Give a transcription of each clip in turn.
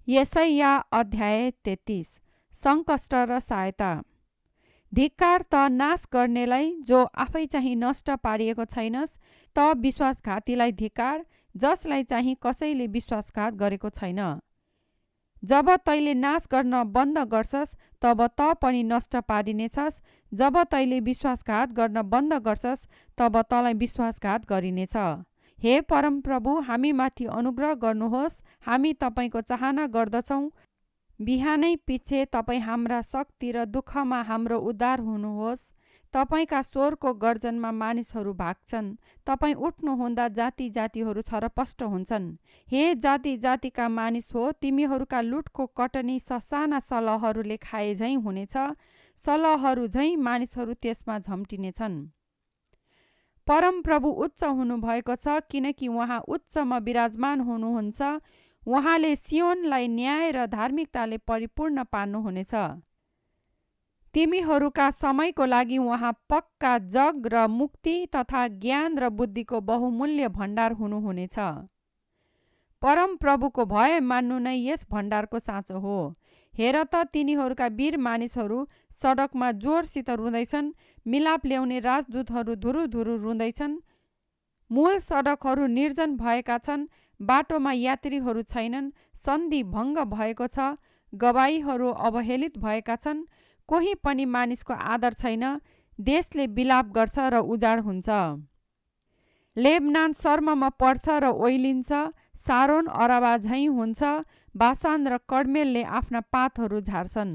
यशाया अध्याय 33। सङ्कष्ट र सहायता। धिक्कार त नाश गर्नेलाई जो आफै चाहिँ नष्ट पारिएको छैनस्, त विश्वासघातीलाई धिक्कार जसलाई चाहिँ कसैले विश्वासघात गरेको छैन। जब तैले नाश गर्न बन्द गर्छस् तब त पनि नष्ट पारिनेछस्। जब तैले विश्वासघात गर्न बन्द गर्छस् तब तँलाई विश्वासघात गरिनेछ। हे परमप्रभु, हामीमाथि अनुग्रह गर्नुहोस्। हामी तपाईँको चाहना गर्दछौँ। बिहानै पिछे तपाईँ हाम्रा शक्ति र दुःखमा हाम्रो उद्धार हुनुहोस्। तपाईँका स्वरको गर्जनमा मानिसहरू भाग्छन्। तपाईँ उठ्नुहुँदा जाति जातिहरू छरपष्ट हुन्छन्। हे जाति जातिका मानिस हो, तिमीहरूका लुटको कटनी ससाना सलहहरूले खाए झैँ हुनेछ। सलहहरू झैँ मानिसहरू त्यसमा झम्टिनेछन्। परमप्रभु उच्च हुनुभएको छ, किनकि उहाँ उच्चमा विराजमान हुनुहुन्छ। उहाँले सियोनलाई न्याय र धार्मिकताले परिपूर्ण पार्नुहुनेछ। तिमीहरूका समयको लागि उहाँ पक्का जग र मुक्ति तथा ज्ञान र बुद्धिको बहुमूल्य भण्डार हुनुहुनेछ। परमप्रभुको भय मान्नु नै यस भण्डारको साँचो हो। हेर त, तिनीहरूका वीर मानिसहरू सडकमा जोरसित रुँदैछन्। मिलाप ल्याउने राजदूतहरू धुरुधुरु रुँदैछन्। मूल सडकहरू निर्जन भएका छन्। बाटोमा यात्रीहरू छैनन्। सन्धि भङ्ग भएको छ। गवाईहरू अवहेलित भएका छन्। कोही पनि मानिसको आदर छैन। देशले विलाप गर्छ र उजाड हुन्छ। लेबनान शर्ममा पर्छ र ओइलिन्छ। सारोन अराबा झैँ हुन्छ। बासान र कर्मेलले आफ्ना पातहरू झार्छन्।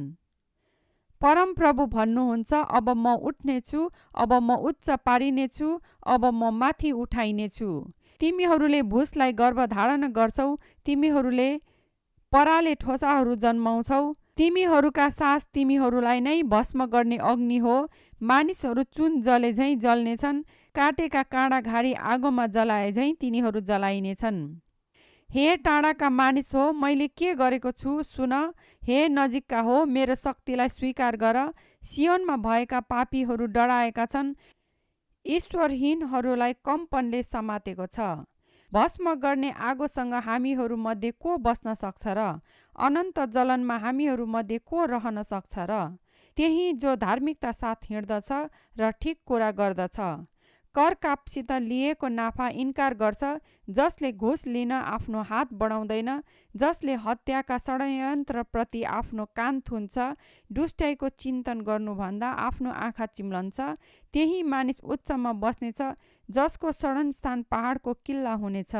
परमप्रभु भन्नुहुन्छ, अब म उठ्नेछु, अब म उच्च पारिनेछु, अब म माथि उठाइनेछु। तिमीहरूले भुसलाई गर्भधारण गर्छौ। तिमीहरूले पराले ठोसाहरू जन्माउँछौ। तिमीहरूका सास तिमीहरूलाई नै भस्म गर्ने अग्नि हो। मानिसहरू चुन जले झैँ जल्नेछन्। काटेका काँडा घारी आगोमा जलाए झैँ तिनीहरू जलाइनेछन्। हे टाढाका मानिस हो, मैले के गरेको छु सुन। हे नजिकका हो, मेरो शक्तिलाई स्वीकार गर। सियोनमा भएका पापीहरू डराएका छन्। ईश्वरहीनहरूलाई कम्पनले समातेको छ। भस्म गर्ने आगोसँग हामीहरू मध्ये को बस्न सक्छ र? अनन्त जलनमा हामीहरू मध्ये को रहन सक्छ र? त्यही जो धार्मिकता साथ हिँड्दछ र ठिक कुरा गर्दछ। कर कापसित लिएको नाफा इन्कार गर्छ। जसले घुस लिन आफ्नो हात बढाउँदैन। जसले हत्याका षड्यन्त्रप्रति आफ्नो कान थुन्छ। दुष्टाइको चिन्तन गर्नुभन्दा आफ्नो आँखा चिम्लन्छ। त्यही मानिस उच्चमा बस्नेछ, जसको शरणस्थान पहाडको किल्ला हुनेछ।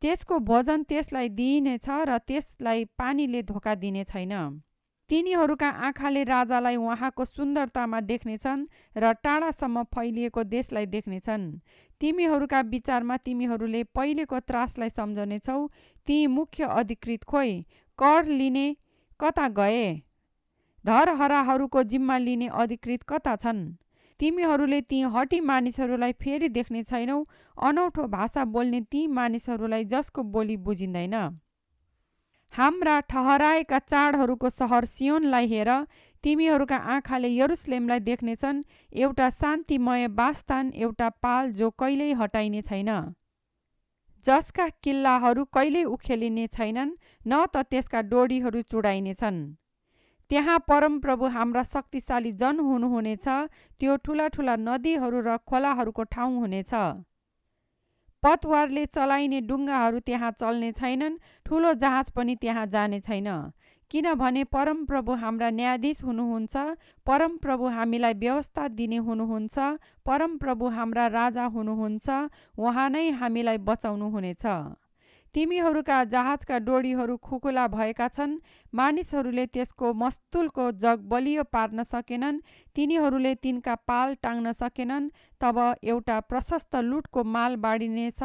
त्यसको भोजन त्यसलाई दिइनेछ र त्यसलाई पानीले धोका दिने छैन। तिनीहरूका आँखाले राजालाई उहाँको सुन्दरतामा देख्नेछन् र टाढासम्म फैलिएको देशलाई देख्नेछन्। तिमीहरूका विचारमा तिमीहरूले पहिलेको त्रासलाई सम्झनेछौ। ती मुख्य अधिकृत खोइ कर लिने कता गए? धरहराहरूको जिम्मा लिने अधिकृत कता छन्? तिमीहरूले ती हठी मानिसहरूलाई फेरि देख्ने छैनौ। अनौठो भाषा बोल्ने ती मानिसहरूलाई जसको बोली बुझिँदैन। हाम्रा ठहराएका चाडहरूको सहर सियोनलाई हेर। तिमीहरूका आँखाले यरुसलेमलाई देख्नेछन्, एउटा शान्तिमय वासस्थान, एउटा पाल जो कहिल्यै हटाइने छैन, जसका किल्लाहरू कहिल्यै उखेलिने छैनन्, न त त्यसका डोरीहरू चुडाइनेछन्। त्यहाँ परमप्रभु हाम्रा शक्तिशाली जन हुनुहुनेछ। त्यो ठुला ठुला नदीहरू र खोलाहरूको ठाउँ हुनेछ। पतवारले चलाइने डुङ्गाहरू त्यहाँ चल्ने छैनन्। ठुलो जहाज पनि त्यहाँ जाने छैन। किनभने परमप्रभु हाम्रा न्यायाधीश हुनुहुन्छ। परमप्रभु हामीलाई व्यवस्था दिने हुनुहुन्छ। परमप्रभु हाम्रा राजा हुनुहुन्छ। उहाँ नै हामीलाई बचाउनु हुनेछ। तिमीहरूका जहाजका डोरीहरू खुकुला भएका छन्। मानिसहरूले त्यसको मस्तुलको जग बलियो पार्न सकेनन्। तिनीहरूले तिनका पाल टाङ्न सकेनन्। तब एउटा प्रशस्त लुटको माल बाँडिनेछ।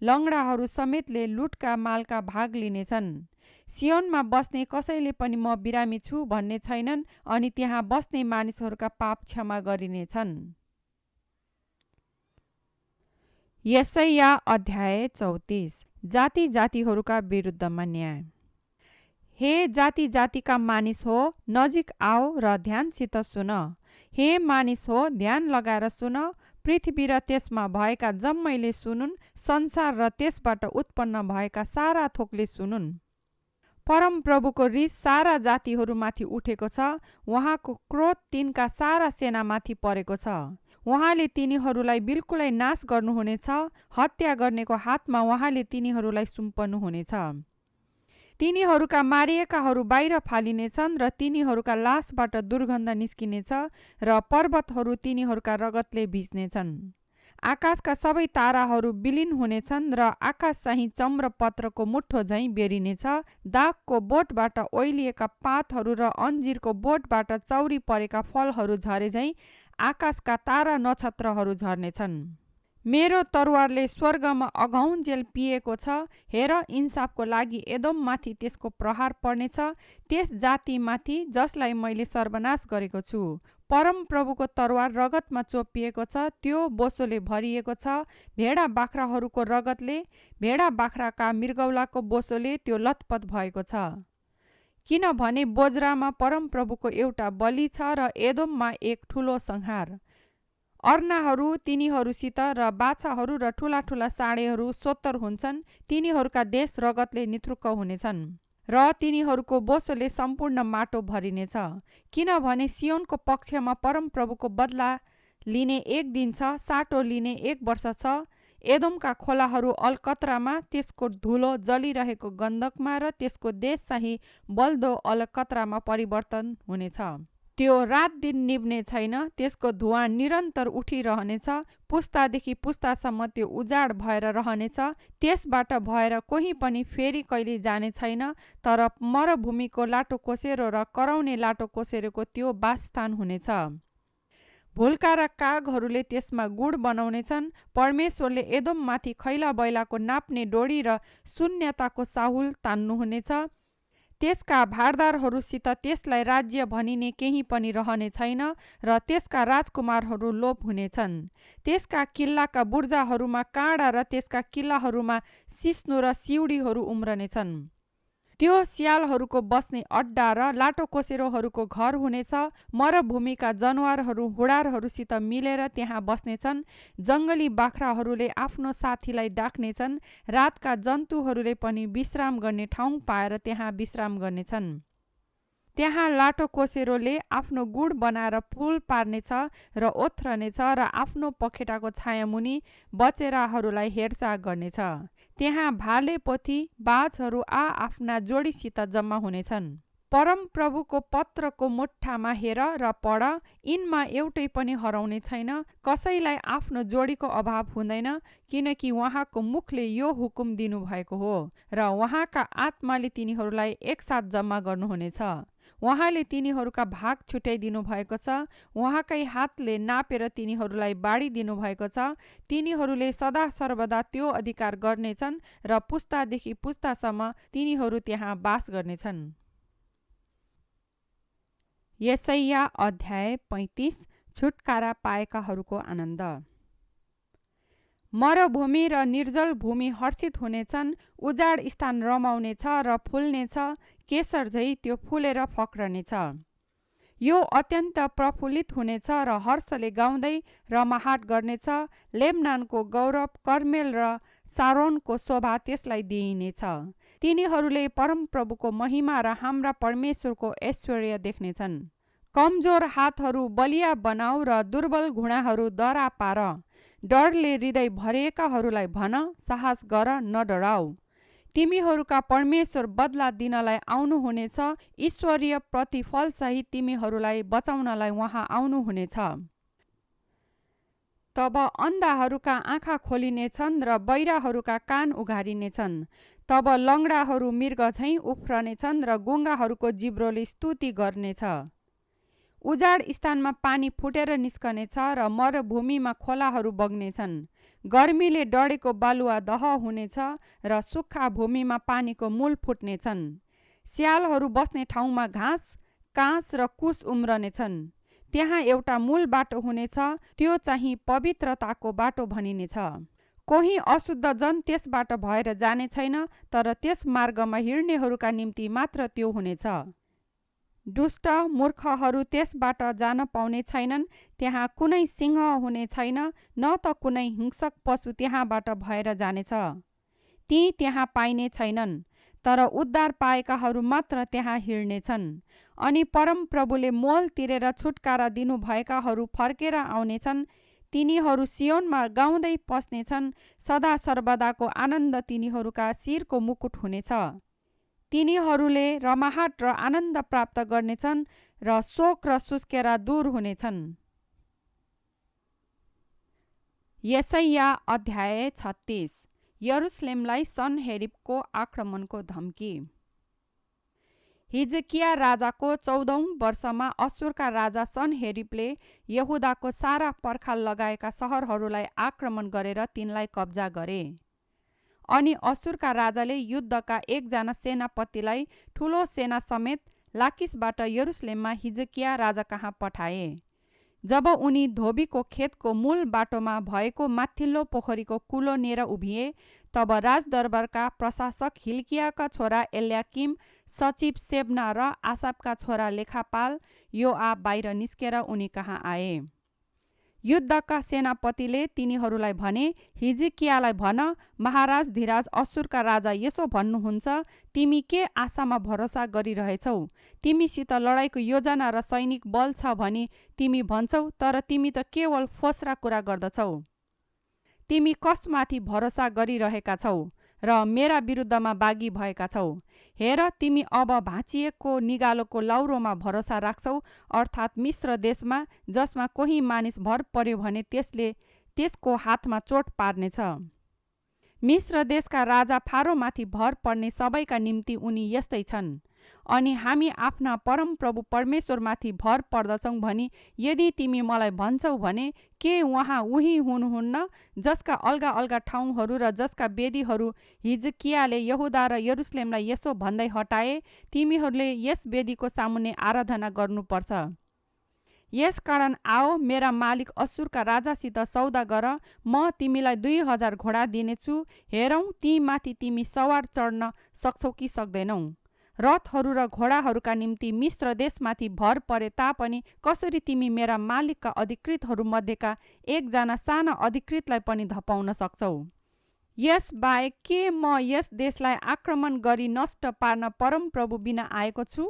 लङ्गडाहरू समेतले लुटका मालका भाग लिनेछन्। सियोनमा बस्ने कसैले पनि म बिरामी छु भन्ने छैनन्, अनि त्यहाँ बस्ने मानिसहरूका पाप क्षमा गरिनेछन्। यशाया अध्याय 34। जाति जातिहरूका विरुद्धमा न्याय। हे जाति जातिका मानिस हो, नजिक आओ र ध्यानसित सुन। हे मानिस हो, ध्यान लगाएर सुन। पृथ्वी र त्यसमा भएका जम्मैले सुनुन्। संसार र त्यसबाट उत्पन्न भएका सारा थोकले सुनुन्। परमप्रभुको रिस सारा जातिहरूमाथि उठेको छ। उहाँको क्रोध तिनका सारा सेनामाथि परेको छ। उहाँले तिनीहरूलाई बिल्कुलै नाश गर्नुहुनेछ। हत्या गर्नेको हातमा उहाँले तिनीहरूलाई सुम्पनुहुनेछ। तिनीहरूका मारिएकाहरू बाहिर फालिनेछन् र तिनीहरूका लासबाट दुर्गन्ध निस्किनेछ र पर्वतहरू तिनीहरूका रगतले भिज्नेछन्। आकाशका सबै ताराहरू विलीन हुनेछन् र आकाश चाहिँ चम्रपत्रको मुठ्ठो झैँ बेरिनेछ। दागको बोटबाट ओइलिएका पातहरू र अन्जिरको बोटबाट चौरी परेका फलहरू झरे झैँ आकाशका तारा नक्षत्रहरू झर्नेछन्। मेरो तरवारले स्वर्गमा अघाउन्जेल पिएको छ। हेर, इन्साफको लागि एदोममाथि त्यसको प्रहार पर्नेछ, त्यस जातिमाथि जसलाई मैले सर्वनाश गरेको छु। परमप्रभुको तरवार रगतमा चोपिएको छ, त्यो बोसोले भरिएको छ। भेडा बाख्राहरूको रगतले, भेडा बाख्राका मृगौलाको बोसोले त्यो लतपत भएको छ। किनभने बोज्रामा परमप्रभुको एउटा बलि छ र एदोममा एक ठुलो संहार। अर्नाहरू तिनीहरूसित र बाछाहरू र ठुला ठुला साँडेहरू सोत्तर हुन्छन्। तिनीहरूका देश रगतले निथुर्क हुनेछन् र तिनीहरूको बोसोले सम्पूर्ण माटो भरिनेछ। किनभने सियोनको पक्षमा परमप्रभुको बदला लिने एक दिन छ, साटो लिने एक वर्ष छ। एदोमका खोलाहरू अलकत्रामा, त्यसको धुलो जलिरहेको गन्धकमा र त्यसको देश चाहिँ बल्दो अलकत्रामा परिवर्तन हुनेछ। त्यो रात दिन निभ्ने छैन, त्यसको धुवाँ निरन्तर उठिरहनेछ। पुस्तादेखि पुस्तासम्म त्यो उजाड भएर रहनेछ। त्यसबाट भएर कोही पनि फेरि कहिले जाने छैन। तर मरुभूमिको लाटोकोसेरो र कराउने लाटोकोसेरोको त्यो वासस्थान हुनेछ। भुल्का र कागहरूले त्यसमा गुड बनाउनेछन्। परमेश्वरले एदोममाथि खैला बैलाको नाप्ने डोरी र शून्यताको साहुल तान्नुहुनेछ। त्यसका भारदारहरूसित त्यसलाई राज्य भनिने केही पनि रहने छैन र त्यसका राजकुमारहरू लोप हुनेछन्। त्यसका किल्लाका बुर्जाहरूमा काँडा र त्यसका किल्लाहरूमा सिस्नो र सिउडीहरू उम्रनेछन्। त्यो स्यालहरूको बस्ने अड्डा र लाटोकोसेरोहरूको घर हुनेछ। मरुभूमिका जनावरहरू हुडारहरूसित मिलेर त्यहाँ बस्नेछन्। जङ्गली बाख्राहरूले आफ्नो साथीलाई डाक्नेछन्। रातका जन्तुहरूले पनि विश्राम गर्ने ठाउँ पाएर त्यहाँ विश्राम गर्नेछन्। त्यहाँ लाटोकोसेरोले आफ्नो गुड बनाएर फुल पार्नेछ र ओथ्रनेछ र आफ्नो पखेटाको छायामुनि बचेराहरूलाई हेरचाह गर्नेछ। त्यहाँ भाले पोथी बाजहरू आफ्ना जोडीसित जम्मा हुनेछन्। परमप्रभुको पत्रको मुट्ठामा हेर र पढ, यिनमा एउटै पनि हराउने छैन। कसैलाई आफ्नो जोडीको अभाव हुँदैन, किनकि उहाँको मुखले यो हुकुम दिनुभएको हो र उहाँका आत्माले तिनीहरूलाई एकसाथ जम्मा गर्नुहुनेछ। उहाँले तिनीहरूका भाग छुट्याइदिनु भएको छ। उहाँकै हातले नापेर तिनीहरूलाई बाँडिदिनु भएको छ। तिनीहरूले सदा सर्वदा त्यो अधिकार गर्नेछन् र पुस्तादेखि पुस्तासम्म तिनीहरू त्यहाँ बास गर्नेछन्। यशाया अध्याय 35। छुटकारा पाएकाहरूको आनन्द। मरुभूमि र निर्जल भूमि हर्षित हुनेछन्। उजाड स्थान रमाउनेछ र फुल्नेछ। केसर झै त्यो फुलेर फक्रनेछ। यो अत्यन्त प्रफुल्लित हुनेछ र हर्षले गाउँदै रमाहाट गर्नेछ। लेबनानको गौरव, कर्मेल र सारोनको शोभा त्यसलाई दिइनेछ। तिनीहरूले परमप्रभुको महिमा र हाम्रा परमेश्वरको ऐश्वर्य देख्नेछन्। कमजोर हातहरू बलिया बनाऊ र दुर्बल घुँडाहरू दरा पार। डरले हृदय भरिएकाहरूलाई भन, साहस गर, नडराऊ। तिमीहरूका परमेश्वर बदला दिनलाई आउनुहुनेछ। ईश्वरीय प्रतिफलसहित तिमीहरूलाई बचाउनलाई उहाँ आउनुहुनेछ। तब अन्धाहरूका आँखा खोलिनेछन् र बहिराहरूका कान उघारिनेछन्। तब लङ्गडाहरू मृग झैँ उफ्रनेछन् र गुङ्गाहरूको जिब्रोले स्तुति गर्नेछ। उजाड स्थानमा पानी फुटेर निस्कनेछ र मरुभूमिमा खोलाहरू बग्नेछन्। गर्मीले डढेको बालुवा दह हुनेछ र सुक्खा भूमिमा पानीको मूल फुट्नेछन्। स्यालहरू बस्ने ठाउँमा घाँस, काँस र कुस उम्रनेछन्। त्यहाँ एउटा मूल बाटो हुनेछ, त्यो चाहिँ पवित्रताको बाटो भनिनेछ। कोही अशुद्ध जन त्यसबाट भएर जाने छैन, तर त्यस मार्गमा हिँड्नेहरूका निम्ति मात्र त्यो हुनेछ। दुष्ट मूर्खहरू त्यसबाट जान पाउने छैनन्। त्यहाँ कुनै सिंह हुने छैन, न त कुनै हिंसक पशु त्यहाँबाट भएर जानेछ। ती त्यहाँ पाइने छैनन्। तर उद्धार पाएकाहरू मात्र त्यहाँ हिँड्नेछन्। अनि परमप्रभुले मोल तिरेर छुटकारा दिनुभएकाहरू फर्केर आउनेछन्। तिनीहरू सियोनमा गाउँदै पस्नेछन्। सदा सर्वदाको आनन्द तिनीहरूका शिरको मुकुट हुनेछ। तिनीहरूले रमाहट र आनन्द प्राप्त गर्नेछन् र शोक र सुस्केरा दूर हुनेछन्। यशाया अध्याय 36। यरुशलेमलाई सनहेरिबको आक्रमणको धम्की। हिजकिया राजाको 14औं वर्षमा अश्शूरका राजा सनहेरिबले यहुदाको सारा पर्खाल लगाएका सहरहरूलाई आक्रमण गरेर तिनलाई कब्जा गरे। अनि अश्शूरका राजाले युद्धका एकजना सेनापतिलाई ठुलो सेना समेत लाकिसबाट यरुशलेममा हिजकिया राजा कहाँ पठाए। जब उनी धोबीको खेतको मूल बाटोमा भएको माथिल्लो पोखरीको कुलोनेर उभिए, तब राजदरबारका प्रशासक हिल्कियाका छोरा एल्याकिम, सचिव शेबना र आसापका छोरा लेखापाल योआब बाहिर निस्केर उनी कहाँ आए। युद्धका सेनापतिले तिनीहरूलाई भने, हिजकियालाई भन, महाराज धीराज अश्शूरका राजा यसो भन्नुहुन्छ, तिमी के आशामा भरोसा गरिरहेछौ? तिमीसित लडाईँको योजना र सैनिक बल छ भनी तिमी भन्छौ, तर तिमी त केवल फोस्रा कुरा गर्दछौ। तिमी कसमाथि भरोसा गरिरहेका छौ र मेरा विरुद्धमा बागी भएका छौ? हेर, तिमी अब भाँचिएको निगालोको लाउरोमा भरोसा राख्छौ, अर्थात् मिश्र देशमा, जसमा कोही मानिस भर पर्यो भने त्यसले त्यसको हातमा चोट पार्नेछ। मिश्र देशका राजा फारोमाथि भर पर्ने सबैका निम्ति उनी यस्तै छन्। अनि हामी आफ्ना परमप्रभु परमेश्वरमाथि भर पर्दछौँ भनी यदि तिमी मलाई भन्छौ भने, के उहाँ उही हुनुहुन्न जसका अलगा अलगा ठाउँहरू र जसका वेदीहरू हिजकियाले यहुदा र यरुशलेमलाई यसो भन्दै हटाए, तिमीहरूले यस वेदीको सामुन्ने आराधना गर्नुपर्छ। यसकारण आओ, मेरा मालिक अश्शूरका राजासित सौदा गर, म तिमीलाई 2000 घोडा दिनेछु। हेरौँ, ती माथि तिमी सवार चढ्न सक्छौ कि सक्दैनौ। रथहरू र घोडाहरूका निम्ति मिश्र देशमाथि भर परे तापनि कसरी तिमी मेरा मालिकका अधिकृतहरूमध्येका एकजना साना अधिकृतलाई पनि धपाउन सक्छौ? यस बाहेक के म यस देशलाई आक्रमण गरी नष्ट पार्न परमप्रभु बिना आएको छु?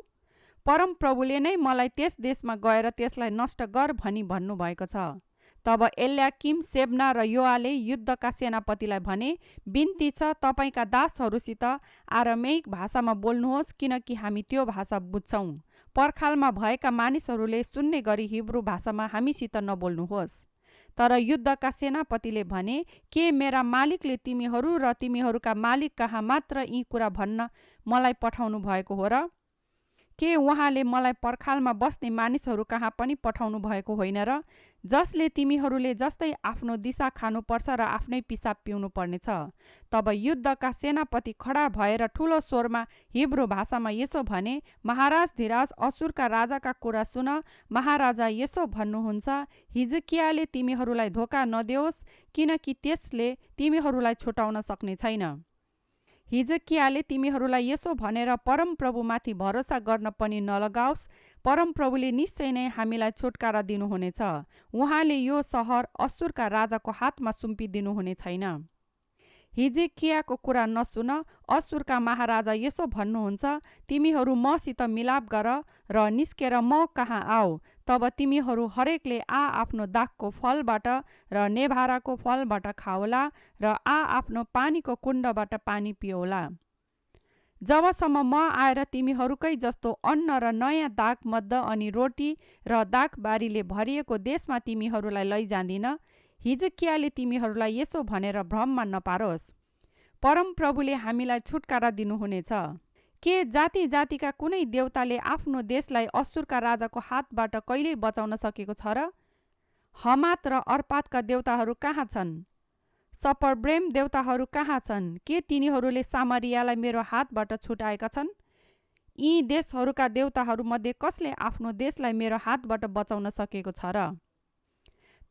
परमप्रभुले नै मलाई त्यस देशमा गएर त्यसलाई नष्ट गर भनी भन्नुभएको छ। तब एल्याकिम, शेबना र योआले युद्धका सेनापतिलाई भने, बिन्ती छ, तपाईँका दासहरूसित आरामेइक भाषामा बोल्नुहोस्, किनकि हामी त्यो भाषा बुझ्छौँ। पर्खालमा भएका मानिसहरूले सुन्ने गरी हिब्रू भाषामा हामीसित नबोल्नुहोस्। तर युद्धका सेनापतिले भने, के मेरा मालिकले तिमीहरू र तिमीहरूका मालिक कहाँ मात्र यी कुरा भन्न मलाई पठाउनु भएको हो र? के उहाँले मलाई पर्खालमा बस्ने मानिसहरू कहाँ पनि पठाउनु भएको होइन र? जसले तिमीहरूले जस्तै आफ्नो दिशा खानुपर्छ र आफ्नै पिसाब पिउनु पर्नेछ। तब युद्धका सेनापति खडा भएर ठुलो स्वरमा हिब्रू भाषामा यसो भने, महाराज धीराज अश्शूरका राजाका कुरा सुन। महाराजा यसो भन्नुहुन्छ, हिजकियाले तिमीहरूलाई धोका नदेओस्, किनकि त्यसले तिमीहरूलाई छुटाउन सक्ने छैन। हिजकियाले तिमीहरूलाई यसो भनेर परमप्रभुमाथि भरोसा गर्न पनि नलगाओस्। परमप्रभुले निश्चय नै हामीलाई छुटकारा दिनुहुनेछ। उहाँले यो सहर अश्शूरका राजाको हातमा सुम्पिदिनुहुने छैन। हिजकियाको कुरा नसुन। अश्शूरका महाराजा यसो भन्नुहुन्छ, तिमीहरू मसित मिलाप गर र निस्केर म कहाँ आऊ। तब तिमीहरू हरेकले आफ्नो दागको फलबाट र नेभाराको फलबाट खाओला र आफ्नो पानीको कुण्डबाट पानी पिओला। जबसम्म म आएर तिमीहरूकै जस्तो अन्न र नयाँ दाग मद्द अनि रोटी र दागबारीले भरिएको देशमा तिमीहरूलाई लैजाँदिन। हिजकियाले तिमीहरूलाई यसो भनेर भ्रममा नपारोस्, परमप्रभुले हामीलाई छुटकारा दिनुहुनेछ। के जाति जातिका कुनै देवताले आफ्नो देशलाई अश्शूरका राजाको हातबाट कहिल्यै बचाउन सकेको छ र? हमात र अर्पातका देवताहरू कहाँ छन्? सपर्ब्रेम देवताहरू कहाँ छन्? के तिनीहरूले सामरियालाई मेरो हातबाट छुटाएका छन्? यी देशहरूका देवताहरूमध्ये कसले आफ्नो देशलाई मेरो हातबाट बचाउन सकेको छ र?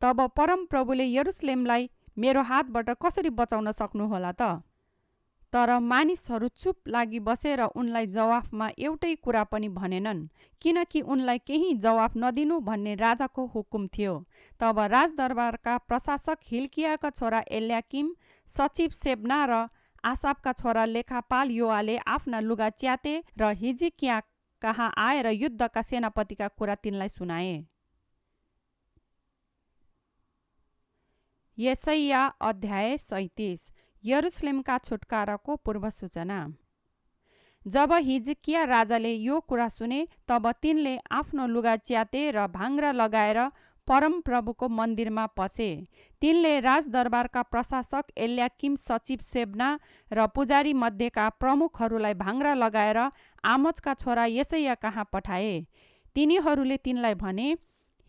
तब परमप्रभुले यरुशलेमलाई मेरो हातबाट कसरी बचाउन सक्नुहोला त? तर मानिसहरू चुप लागि बसे र उनलाई जवाफमा एउटै कुरा पनि भनेनन्, किनकि उनलाई केही जवाफ नदिनु भन्ने राजाको हुकुम थियो। तब राजदरबारका प्रशासक हिल्कियाका छोरा एल्याकिम, सचिव शेबना र आसापका छोरा लेखापाल योआले आफ्ना लुगा च्याते र हिजकिया कहाँ आएर युद्धका सेनापतिका कुरा तिनलाई सुनाए। यशाया अध्याय 37। यरुशलेमका छुटकाराको पूर्व सूचना। जब हिजकिया राजाले यो कुरा सुने तब तिनले आफ्नो लुगा च्याते र भाङ्रा लगाएर परमप्रभुको मन्दिरमा पसे। तिनले राजदरबारका प्रशासक एल्याकिम, सचिव सेब्ना र पुजारी मध्येका प्रमुखहरूलाई भाङ्रा लगाएर आमोजका छोरा यशाया कहाँ पठाए। तिनीहरूले तिनलाई भने,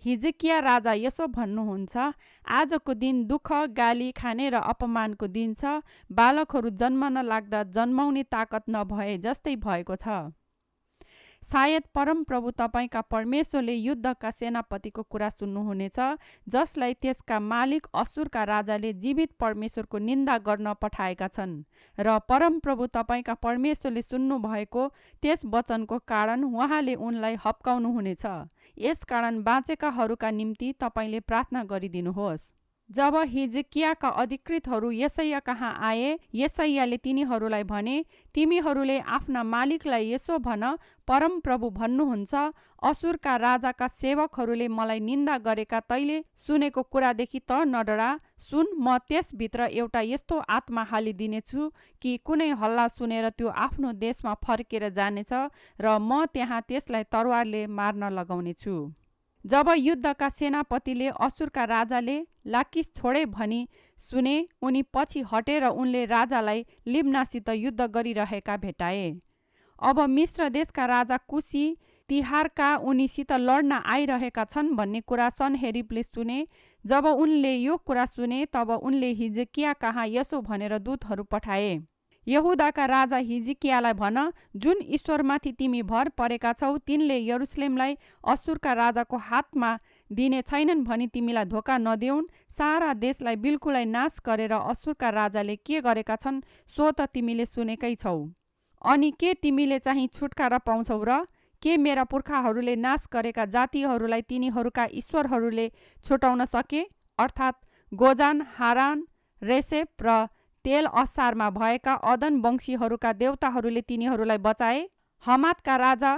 हिजकिया राजा यसो भन्नुहुन्छ, आजको दिन दुःख, गाली खाने र अपमानको दिन छ। बालकहरू जन्मन लाग्दा जन्माउने ताकत नभए जस्तै भएको छ। सायद परमप्रभु तपाईँका परमेश्वरले युद्धका सेनापतिको कुरा सुन्नुहुनेछ, जसलाई त्यसका मालिक असुरका राजाले जीवित परमेश्वरको निन्दा गर्न पठाएका छन्। र परमप्रभु तपाईँका परमेश्वरले सुन्नुभएको त्यस वचनको कारण उहाँले उनलाई हप्काउनुहुनेछ। यसकारण बाँचेकाहरूका निम्ति तपाईँले प्रार्थना गरिदिनुहोस्। जब हिजकियाका अधिकृतहरू यशाया कहाँ आए, यशायाले तिनीहरूलाई भने, तिमीहरूले आफ्ना मालिकलाई यसो भन, परमप्रभु भन्नुहुन्छ, असुरका राजाका सेवकहरूले मलाई निन्दा गरेका तैले सुनेको कुरादेखि त नडरा। सुन, म त्यसभित्र एउटा यस्तो आत्मा हालिदिनेछु कि कुनै हल्ला सुनेर त्यो आफ्नो देशमा फर्केर जानेछ र म त्यहाँ त्यसलाई तरवारले मार्न लगाउनेछु। जब युद्धका सेनापतिले असुरका राजाले लाकिस छोडे भनी सुने, उनी पछि हटेर उनले राजालाई लिब्नासित युद्ध गरिरहेका भेटाए। अब मिस्र देशका राजा कुशी तिहारका उनीसित लड्न आइरहेका छन् भन्ने कुरा सनहेरिबले सुने। जब उनले यो कुरा सुने तब उनले हिजकिया कहाँ यसो भनेर दूतहरू पठाए, यहुदाका राजा हिजकियालाई भन, जुन ईश्वरमाथि तिमी भर परेका छौ तिनले यरुशलेमलाई असुरका राजाको हातमा दिने छैनन् भनी तिमीलाई धोका नदेऊन्। सारा देशलाई बिल्कुलै नाश गरेर असुरका राजाले के गरेका छन् सो त तिमीले सुनेकै छौ। अनि के तिमीले चाहिँ छुटकारा पाउँछौ र? के मेरा पुर्खाहरूले नाश गरेका जातिहरूलाई तिनीहरूका ईश्वरहरूले छुटाउन सके? अर्थात् गोजान, हारान, रेसेप र तेल असारमा भएका अदन वंशीहरूका देवताहरूले तिनीहरूलाई बचाए। हमातका राजा,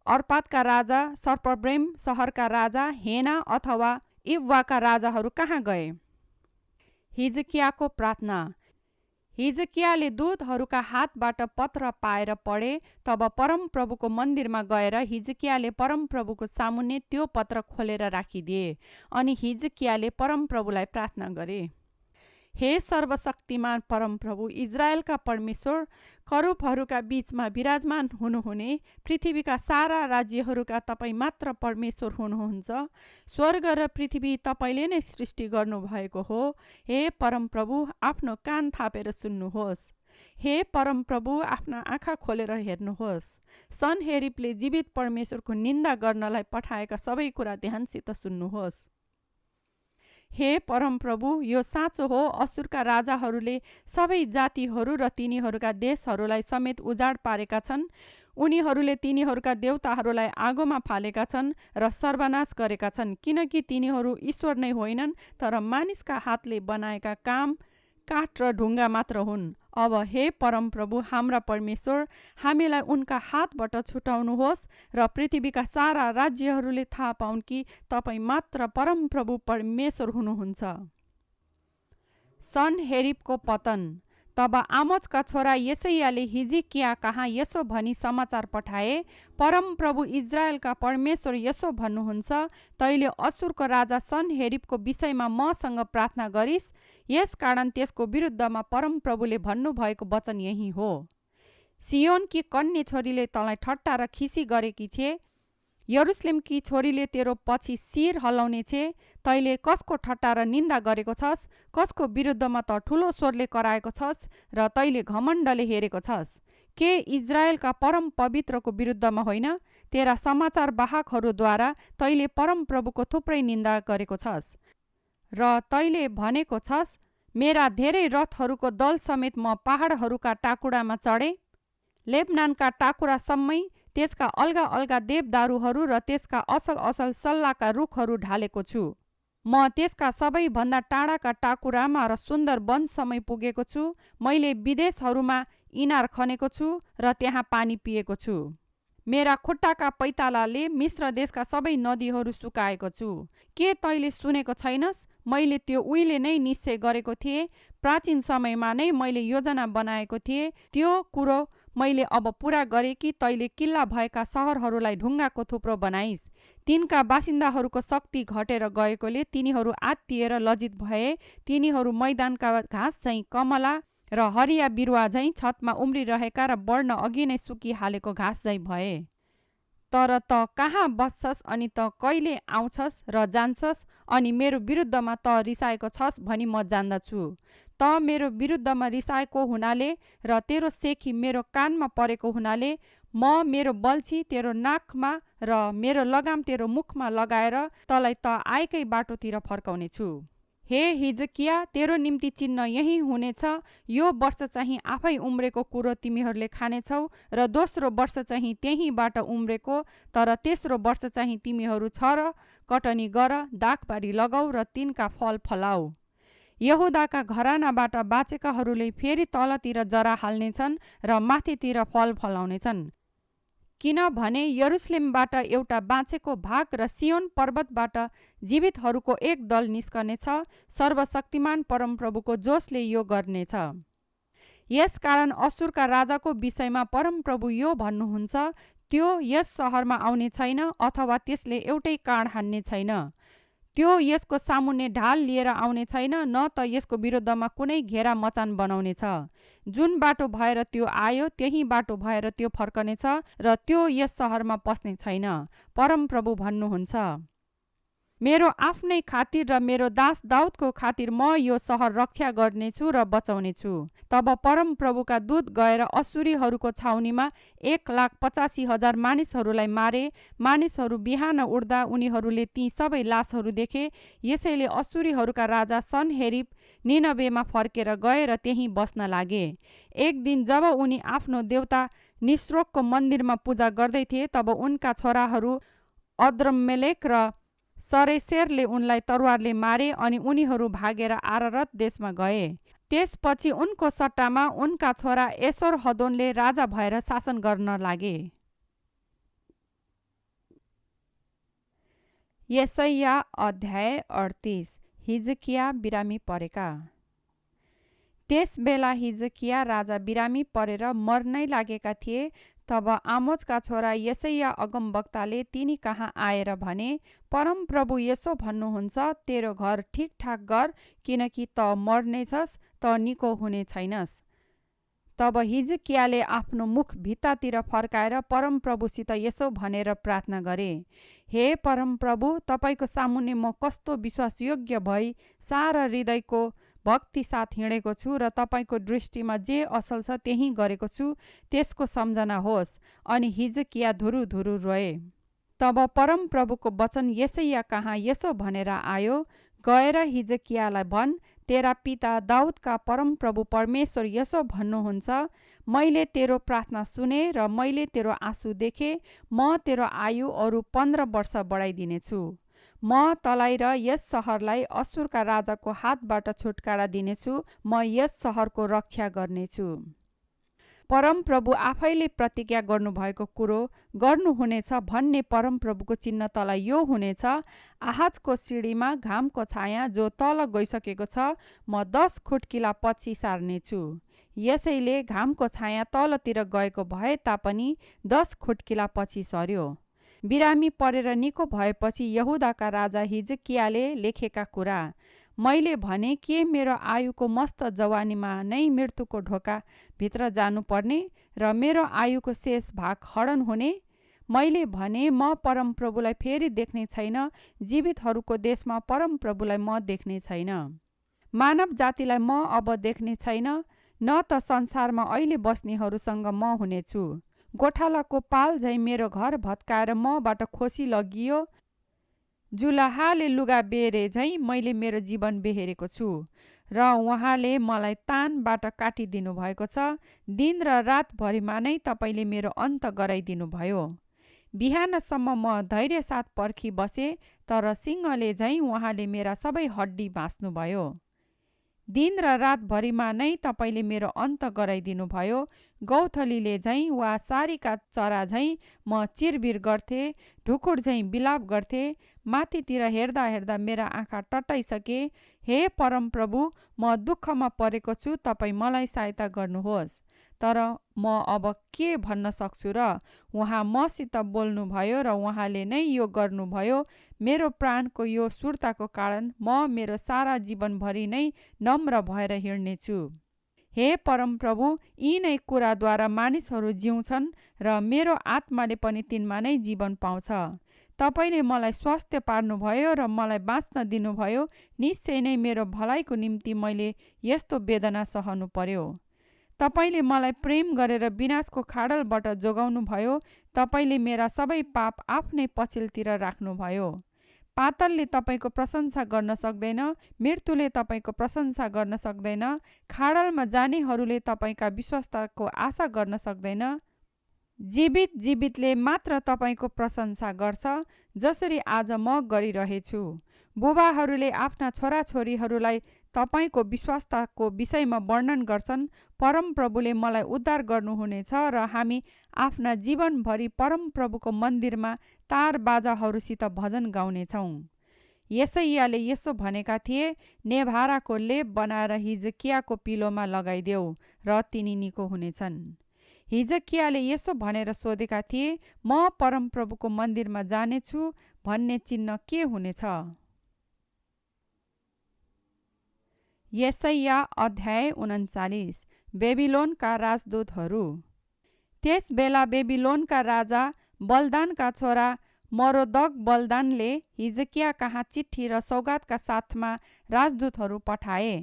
अर्पादका राजा, सर्पब्रेम सहरका राजा, हेना अथवा इब्वाका राजाहरू कहाँ गए? हिजकियाको प्रार्थना। हिजकियाले दूतहरूका हातबाट पत्र पाएर पढे। तब परमप्रभुको मन्दिरमा गएर हिजकियाले परमप्रभुको सामुन्ने त्यो पत्र खोलेर राखिदिए। अनि हिजकियाले परमप्रभुलाई प्रार्थना गरे, हे सर्वशक्तिमान परमप्रभु, इजरायलका परमेश्वर, करूबहरूका बीचमा विराजमान हुनुहुने, पृथ्वीका सारा राज्यहरूका तपाईँ मात्र परमेश्वर हुनुहुन्छ। स्वर्ग र पृथ्वी तपाईँले नै सृष्टि गर्नुभएको हो। हे परमप्रभु, आफ्नो कान थापेर सुन्नुहोस्। हे परमप्रभु, आफ्ना आँखा खोलेर हेर्नुहोस्। सनहेरिबले जीवित परमेश्वरको निन्दा गर्नलाई पठाएका सबै कुरा ध्यानसित सुन्नुहोस्। हे परमप्रभु, यो साँचो हो, असुरका राजाहरूले सबै जातिहरू र तिनीहरूका देशहरूलाई समेत उजाड पारेका छन्। उनीहरूले तिनीहरूका देवताहरूलाई आगोमा फालेका छन् र सर्वनाश गरेका छन्, किनकि तिनीहरू ईश्वर नै होइनन् तर मानिसका हातले बनाएका काम, काठ र ढुङ्गा मात्र हुन्। अब हे परमप्रभु हाम्रा परमेश्वर, हामीलाई उनका हातबाट छुटाउनुहोस् र पृथ्वीका सारा राज्यहरूले थाहा पाउन् कि तपाईँ मात्र परमप्रभु परमेश्वर हुनुहुन्छ। सनहेरिबको पतन। तब आमोजका छोरा यशायाले हिजकिया कहाँ यसो भनी समाचार पठाए, परमप्रभु इजरायलका परमेश्वर यसो भन्नुहुन्छ, तैले असुरको राजा सनहेरिबको विषयमा मसँग प्रार्थना गरिस्। यसकारण त्यसको विरुद्धमा परमप्रभुले भन्नुभएको वचन यही हो, सियोनकी कन्या छोरीले तँलाई ठट्टा र खिसी गरेकी छे, यरुशलेमकी छोरीले तेरो पछि शिर हल्लाउने छे। तैले कसको ठट्टा र निन्दा गरेको छस्? कसको विरुद्धमा त ठुलो स्वरले कराएको छस् र तैले घमण्डले हेरेको छस्? के इजरायलका परम पवित्रको विरुद्धमा होइन? तेरा समाचार वाहकहरूद्वारा तैले परमप्रभुको थुप्रै निन्दा गरेको छस् र तैले भनेको छस्, मेरा धेरै रथहरूको दल समेत म पहाडहरूका टाकुरामा चढे, लेबनानका टाकुरासम्मै त्यसका अल्गा अल्गा देवदारूहरू र त्यसका असल असल सल्लाका रुखहरू ढालेको छु। म त्यसका सबैभन्दा टाढाका टाकुरामा र सुन्दर वनसम्म पुगेको छु। मैले विदेशहरूमा इनार खनेको छु र त्यहाँ पानी पिएको छु। मेरा खुट्टाका पैतालाले मिस्र देशका सबै नदीहरू सुकाएको छु। के तैँले सुनेको छैनस्? मैले त्यो उहिले नै निश्चय गरेको थिएँ। प्राचीन समयमा नै मैले योजना बनाएको थिएँ। त्यो कुरो मैले अब पुरा गरेँ कि तैँले किल्ला भएका सहरहरूलाई ढुङ्गाको थुप्रो बनाइस्। तिनका बासिन्दाहरूको शक्ति घटेर गएकोले तिनीहरू आत्तिएर लज्जित भए। तिनीहरू मैदानका घाँस झैँ कमला र हरिया बिरुवा झैँ छतमा उम्रिरहेका र बढ्न अघि नै सुकिहालेको घाँस झैँ भए। तर त कहाँ बस्छस् अनि त कहिले आउँछस् र जान्छस् अनि मेरो विरुद्धमा त रिसाएको छस् भनी म जान्दछु। त मेरो विरुद्धमा रिसाएको हुनाले र तेरो सेखी मेरो कानमा परेको हुनाले म मेरो बल्छी तेरो नाकमा र मेरो लगाम तेरो मुखमा लगाएर तँलाई त आएकै बाटोतिर फर्काउने छु। हे हिजकिया, तेरो निम्ति चिन्ह यही हुनेछ। यो वर्ष चाहिँ आफै उम्रेको कुरो तिमीहरूले खानेछौ र दोस्रो वर्ष चाहिँ त्यहीँबाट उम्रेको। तर तेस्रो वर्ष चाहिँ तिमीहरू छर कटनी गर, दाखबारी लगाऊ र तिनका फल फलाऊ। यहुदाका घरानाबाट बाँचेकाहरूले फेरि तलतिर जरा हाल्नेछन् र माथितिर फल फलाउनेछन्। किनभने यरुसलेमबाट एउटा बाँचेको भाग र सियोन पर्वतबाट जीवितहरूको एक दल निस्कनेछ। सर्वशक्तिमान परमप्रभुको जोसले यो गर्नेछ। यसकारण असुरका राजाको विषयमा परमप्रभु यो भन्नुहुन्छ, त्यो यस सहरमा आउने छैन अथवा त्यसले एउटै काँड हान्ने छैन। त्यो यसको सामुन्ने ढाल लिएर आउने छैन, न त यसको विरुद्धमा कुनै घेरा मचान बनाउनेछ। जुन बाटो भएर त्यो आयो त्यही बाटो भएर त्यो फर्कनेछ र त्यो यस सहरमा पस्ने छैन। परमप्रभु भन्नुहुन्छ, मेरो आफ्नै खातिर र मेरो दास दाउदको खातिर म यो सहर रक्षा गर्नेछु र बचाउनेछु। तब परमप्रभुका दूत गएर असुरीहरूको छाउनीमा 1,85,000 मानिसहरूलाई मारे। मानिसहरू बिहान उठ्दा उनीहरूले ती सबै लासहरू देखे। यसैले असुरीहरूका राजा सनहेरिब निनवेमा फर्केर गए र त्यहीँ बस्न लागे। एक दिन जब उनी आफ्नो देवता निस्रोकको मन्दिरमा पूजा गर्दै थिए, तब उनका छोराहरू अद्रम्मेलेक र सरेसेरले उनलाई तरवारले मारे अनि उनीहरू भागेर आरारत देशमा गए। त्यसपछि उनको सट्टामा उनका छोरा एसोरहदोनले राजा भएर शासन गर्न लागे। यशाया अध्याय 38। हिजकिया बिरामी परेका। त्यसबेला हिजकिया राजा बिरामी परेर मर्नै लागेका थिए। तब आमोजका छोरा यशाया अगमवक्ताले तिनी कहाँ आएर भने, परमप्रभु यसो भन्नुहुन्छ, तेरो घर ठिकठाक गर, किनकि त मर्नेछस्, त निको हुने छैनस्। तब हिजकियाले आफ्नो मुख भित्तातिर फर्काएर परमप्रभुसित यसो भनेर प्रार्थना गरे, हे परमप्रभु, तपाईँको सामुन्ने म कस्तो विश्वासयोग्य भई सारा हृदयको भक्ति साथ हिँडेको छु र तपाईँको दृष्टिमा जे असल छ त्यही गरेको छु, त्यसको सम्झना होस्। अनि हिजकिया धुरुधुरु रोए। तब परमप्रभुको वचन यशाया कहाँ यसो भनेर आयो, गएर हिजकियालाई भन्, तेरा पिता दाउदका परमप्रभु परमेश्वर यसो भन्नुहुन्छ, मैले तेरो प्रार्थना सुने र मैले तेरो आँसु देखेँ। म तेरो आयु अरू 15 वर्ष बढाइदिनेछु। म तँलाई र यस सहरलाई असुरका राजाको हातबाट छुटकारा दिनेछु। म यस सहरको रक्षा गर्नेछु। परमप्रभु आफैले प्रतिज्ञा गर्नुभएको कुरो गर्नुहुनेछ भन्ने परमप्रभुको चिन्ह तँलाई यो हुनेछ, आहाजको सिँढीमा घामको छाया जो तल गइसकेको छ, म 10 खुट्किला पछि सार्नेछु। यसैले घामको छाया तलतिर गएको भए तापनि 10 खुट्किला पछि सर्यो। बिरामी परेर निको भएपछि यहुदाका राजा हिजकियाले लेखेका कुरा। मैले भने, के मेरो आयुको मस्त जवानीमा नै मृत्युको ढोका भित्र जानुपर्ने र मेरो आयुको शेष भाग हडन हुने? मैले भने, म परमप्रभुलाई फेरि देख्ने छैन, जीवितहरूको देशमा परमप्रभुलाई म देख्ने छैन। मानव जातिलाई म अब देख्ने छैन, न त संसारमा अहिले बस्नेहरूसँग म हुनेछु। गोठालाको पाल झैँ मेरो घर भत्काएर मबाट खोसी लगियो। जुलाहाले लुगा बेरे झैँ मैले मेरो जीवन बेहेरेको छु र उहाँले मलाई तानबाट काटिदिनु भएको छ। दिन र रातभरिमा नै तपाईँले मेरो अन्त गराइदिनु भयो। बिहानसम्म म धैर्य साथ पर्खी बसे, तर सिंहले झैँ उहाँले मेरा सबै हड्डी भाँच्नुभयो। दिन र रातभरिमा नै तपाईँले मेरो अन्त गराइदिनु भयो। गौथलीले झैँ वा सारीका चरा झैँ म चिरबिर गर्थे, ढुकुर झैँ बिलाप गर्थे। माथितिर हेर्दा हेर्दा मेरा आँखा टट्टाइसके। हे परमप्रभु, म दुःखमा परेको छु, तपाईँ मलाई सहायता गर्नुहोस्। तर म अब के भन्न सक्छु र? उहाँ मसित बोल्नुभयो र उहाँले नै यो गर्नुभयो। मेरो प्राणको यो सुर्ताको कारण म मेरो सारा जीवनभरि नै नम्र भएर हिँड्नेछु। हे परमप्रभु, यी नै कुराद्वारा मानिसहरू जिउँछन् र मेरो आत्माले पनि तिनमा नै जीवन पाउँछ। तपाईँले मलाई स्वास्थ्य पार्नुभयो र मलाई बाँच्न दिनुभयो। निश्चय नै मेरो भलाइको निम्ति मैले यस्तो वेदना सहनु पर्यो। तपाईँले मलाई प्रेम गरेर विनाशको खाडलबाट जोगाउनु भयो। तपाईँले मेरा सबै पाप आफ्नै पछिल्तिर राख्नुभयो। पातलले तपाईँको प्रशंसा गर्न सक्दैन, मृत्युले तपाईँको प्रशंसा गर्न सक्दैन, खाडलमा जानेहरूले तपाईँका विश्वस्तताको आशा गर्न सक्दैन। जीवितले मात्र तपाईँको प्रशंसा गर्छ, जसरी आज म गरिरहेछु। बुबाहरूले आफ्ना छोराछोरीहरूलाई तपाईँको विश्वासताको विषयमा वर्णन गर्छन्। परमप्रभुले मलाई उद्धार गर्नुहुनेछ र हामी आफ्ना जीवनभरि परमप्रभुको मन्दिरमा तार बाजाहरूसित भजन गाउनेछौँ। यसैयाले यसो भनेका थिए, नेभाराको लेप बनाएर हिजकियाको पिलोमा लगाइदेऊ र तिनी निको हुनेछन्। हिजकियाले यसो भनेर सोधेका थिए, म परमप्रभुको मन्दिरमा जानेछु भन्ने चिन्ह के हुनेछ? यसैया अध्याय 39। बेबिलोनका राजदूतहरू। त्यस बेला बेबिलोनका राजा बलदानका छोरा मरोदक बलदानले हिजकिया कहाँ चिठी र सौगातका साथमा राजदूतहरू पठाए।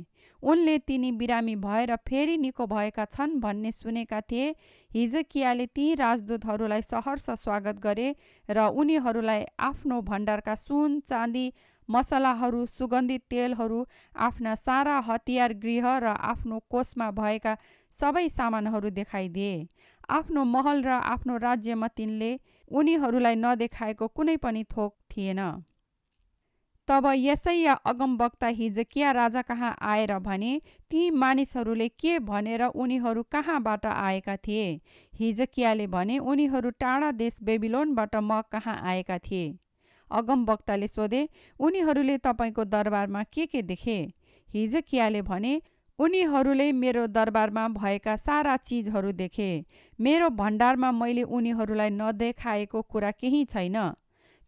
उनले तिनी बिरामी भएर फेरि निको भएका छन् भन्ने सुनेका थिए। हिजकियाले ती राजदूतहरूलाई सहर्ष स्वागत गरे र उनीहरूलाई आफ्नो भण्डारका सुन, चाँदी, मसलाहरू, सुगन्धित तेलहरू, आफ्ना सारा हतियार गृह र आफ्नो कोषमा भएका सबै सामानहरू देखाइदिए। आफ्नो महल र आफ्नो राज्यमा तिनले उनीहरूलाई नदेखाएको कुनै पनि थोक थिएन। तब यसैया अगमवक्ता हिजकिया राजा कहाँ आएर भने, ती मानिसहरूले के भनेर उनीहरू कहाँबाट आएका थिए? हिजकियाले भने, उनीहरू टाढा देश बेबिलोनबाट म कहाँ आएका थिए। अगमवक्ताले सोधे, उनीहरूले तपाईँको दरबारमा के देखे? हिजकियाले भने, उनीहरूले मेरो दरबारमा भएका सारा चिजहरू देखे। मेरो भण्डारमा मैले उनीहरूलाई नदेखाएको कुरा केही छैन।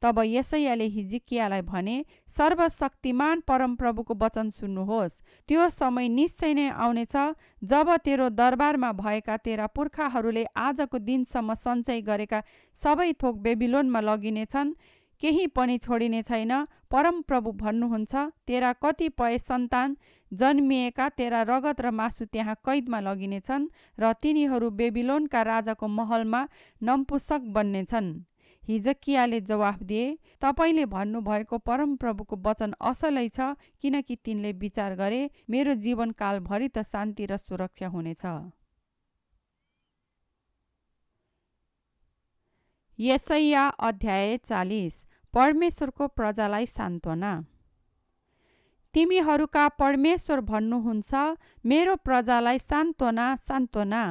तब यसैयाले हिजकियालाई भने, सर्वशक्तिमान परमप्रभुको वचन सुन्नुहोस्। त्यो समय निश्चय नै आउनेछ जब तेरो दरबारमा भएका तेरा पुर्खाहरूले आजको दिनसम्म सञ्चय गरेका सबै थोक बेबिलोनमा लगिनेछन्, केही पनि छोडिने छैन। परमप्रभु भन्नुहुन्छ, तेरा कतिपय सन्तान जन्मिएका तेरा रगत र मासु त्यहाँ कैदमा लगिनेछन् र तिनीहरू बेबिलोनका राजाको महलमा नपुंसक बन्नेछन्। हिजकियाले जवाफ दिए, तपाईँले भन्नुभएको परमप्रभुको वचन असलै छ, किनकि तिनले विचार गरे मेरो जीवनकालभरि त शान्ति र सुरक्षा हुनेछ। यसैया अध्याय 40। परमेश्वरको प्रजालाई सान्त्वना। तिमीहरूका परमेश्वर भन्नुहुन्छ, मेरो प्रजालाई सान्त्वना, सान्त्वना।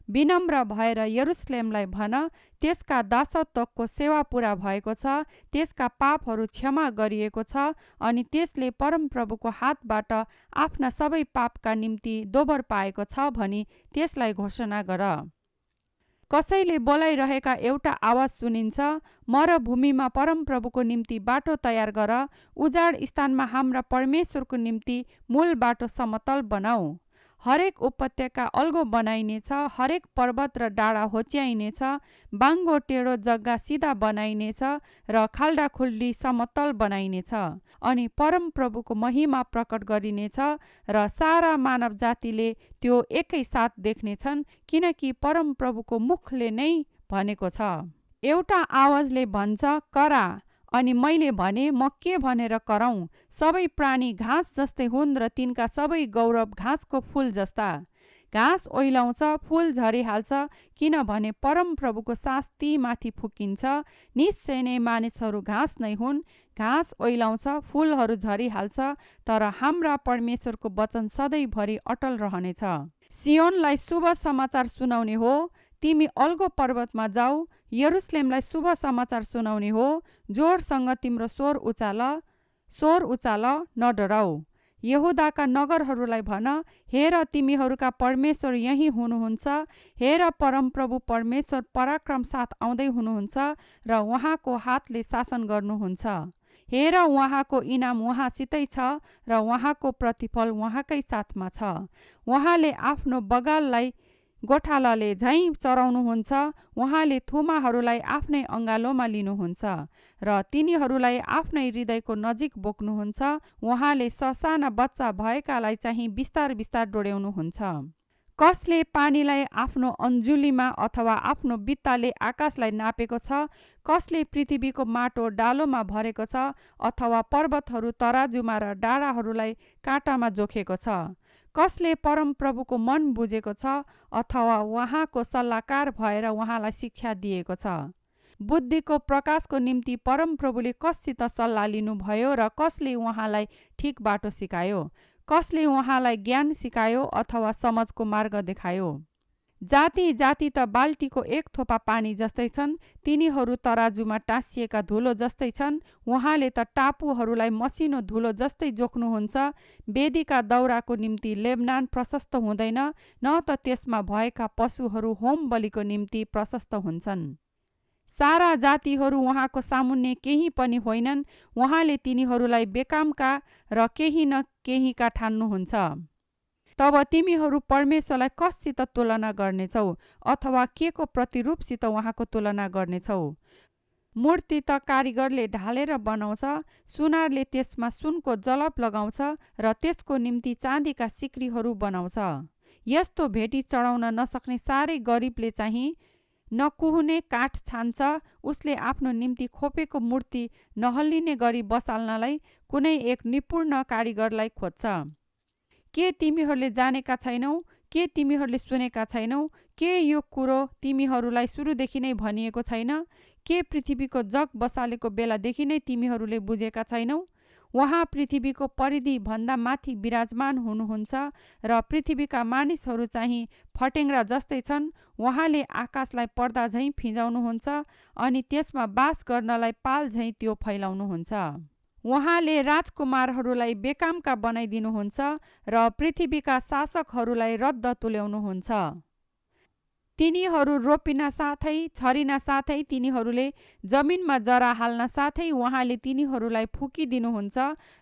विनम्र भएर यरुसलेमलाई भन, त्यसका दासत्वको सेवा पुरा भएको छ, त्यसका पापहरू क्षमा गरिएको छ अनि त्यसले परमप्रभुको हातबाट आफ्ना सबै पापका निम्ति दोबर पाएको छ भनी त्यसलाई घोषणा गर। कसैले बोलाइरहेका एउटा आवाज सुनिन्छ, मरुभूमिमा परमप्रभुको निम्ति बाटो तयार गर, उजाड स्थानमा हाम्रा परमेश्वरको निम्ति मूल बाटो समतल बनाऊ। हरेक उपत्यका अल्गो बनाइनेछ, हरेक पर्वत र डाँडा होच्याइनेछ, बाङ्गो टेढो जग्गा सिधा बनाइनेछ र खाल्डाखुल्डी समतल बनाइनेछ। अनि परमप्रभुको महिमा प्रकट गरिनेछ र सारा मानव जातिले त्यो एकैसाथ देख्नेछन्, किनकि परमप्रभुको मुखले नै भनेको छ। एउटा आवाजले भन्छ, करा। अनि मैले भने, म के भनेर कराउँ? सबै प्राणी घाँस जस्तै हुन् र तिनका सबै गौरव घाँसको फूल जस्ता। घाँस ओइलाउँछ, फुल झरिहाल्छ, किनभने परमप्रभुको सास ती माथि फुकिन्छ। निश्चय नै मानिसहरू घाँस नै हुन्, घाँस ओइलाउँछ, फुलहरू झरिहाल्छ, तर हाम्रा परमेश्वरको वचन सधैँभरि अटल रहनेछ। सियोनलाई शुभ समाचार सुनाउने हो, तिमी अल्गो पर्वतमा जाऊ, यरुशलेमलाई शुभ समाचार सुनाउने हो, जोरसँग तिम्रो स्वर उचाल, न डराऊ। यहुदाका नगरहरूलाई भन, हेर तिमीहरूका परमेश्वर यही हुनुहुन्छ, हेर परमप्रभु परमेश्वर पराक्रम साथ आउँदै हुनुहुन्छ र उहाँको हातले शासन गर्नुहुन्छ। हेर उहाँको इनाम उहाँसितै छ र उहाँको प्रतिफल उहाँकै साथमा छ। उहाँले आफ्नो बगाललाई गोठालाले झैँ चराउनुहुन्छ, उहाँले थुमाहरूलाई आफ्नै अँगालोमा लिनुहुन्छ र तिनीहरूलाई आफ्नै हृदयको नजिक बोक्नुहुन्छ। उहाँले ससाना बच्चा भएकालाई चाहिँ बिस्तार बिस्तार डोर्याउनुहुन्छ। कसले पानीलाई आफ्नो अन्जुलीमा अथवा आफ्नो बित्ताले आकाशलाई नापेको छ? कसले पृथ्वीको माटो डालोमा भरेको छ अथवा पर्वतहरू तराजुमा र डाँडाहरूलाई काँटामा जोखेको छ? कसले परमप्रभुको मन बुझेको छ अथवा उहाँको सल्लाहकार भएर उहाँलाई शिक्षा दिएको छ? बुद्धिको प्रकाशको निम्ति परमप्रभुले कससित सल्लाह लिनुभयो र कसले उहाँलाई ठिक बाटो सिकायो? कसले उहाँलाई ज्ञान सिकायो अथवा समझको मार्ग देखायो? जाति जाति त बाल्टीको एक थोपा पानी जस्तै छन्, तिनीहरू तराजुमा टाँसिएका धुलो जस्तै छन्। उहाँले त टापुहरूलाई मसिनो धुलो जस्तै जोख्नुहुन्छ। वेदीका दौराको निम्ति लेबनान प्रशस्त हुँदैन, न त त्यसमा भएका पशुहरू होम बलिको निम्ति प्रशस्त हुन्छन्। सारा जातिहरू उहाँको सामुन्ने केही पनि होइनन्, उहाँले तिनीहरूलाई बेकामका र केही न केहीका ठान्नुहुन्छ। तब तिमीहरू परमेश्वरलाई कससित तुलना गर्नेछौ अथवा के को प्रतिरूपसित उहाँको तुलना गर्नेछौ? मूर्ति त कारिगरले ढालेर बनाउँछ, सुनारले त्यसमा सुनको जलप लगाउँछ र त्यसको निम्ति चाँदीका सिक्रीहरू बनाउँछ। यस्तो भेटी चढाउन नसक्ने साह्रै गरिबले चाहिँ नकुहुने काठ छान्छ। उसले आफ्नो निम्ति खोपेको मूर्ति नहल्लिने गरी बसाल्नलाई कुनै एक निपुण कारिगरलाई खोज्छ। के तिमीहरूले जानेका छैनौ? के तिमीहरूले सुनेका छैनौ? के यो कुरो तिमीहरूलाई सुरुदेखि नै भनिएको छैन? के पृथ्वीको जग बसालेको बेलादेखि नै तिमीहरूले बुझेका छैनौ? उहाँ पृथ्वीको परिधि भन्दा माथि विराजमान हुनुहुन्छ र पृथ्वीका मानिसहरू चाहिँ फटेङ्ग्रा जस्तै छन्। उहाँले आकाशलाई पर्दा झैँ फिजाउनुहुन्छ अनि त्यसमा बास गर्नलाई पाल झैँ त्यो फैलाउनुहुन्छ। उहाँले राजकुमारहरूलाई बेकामका बनाइदिनुहुन्छ र पृथ्वीका शासकहरूलाई रद्द तुल्याउनुहुन्छ। तिनीहरू रोपिन साथै छरिन साथै तिनीहरूले जमिनमा जरा हाल्न साथै उहाँले तिनीहरूलाई फुकिदिनुहुन्छ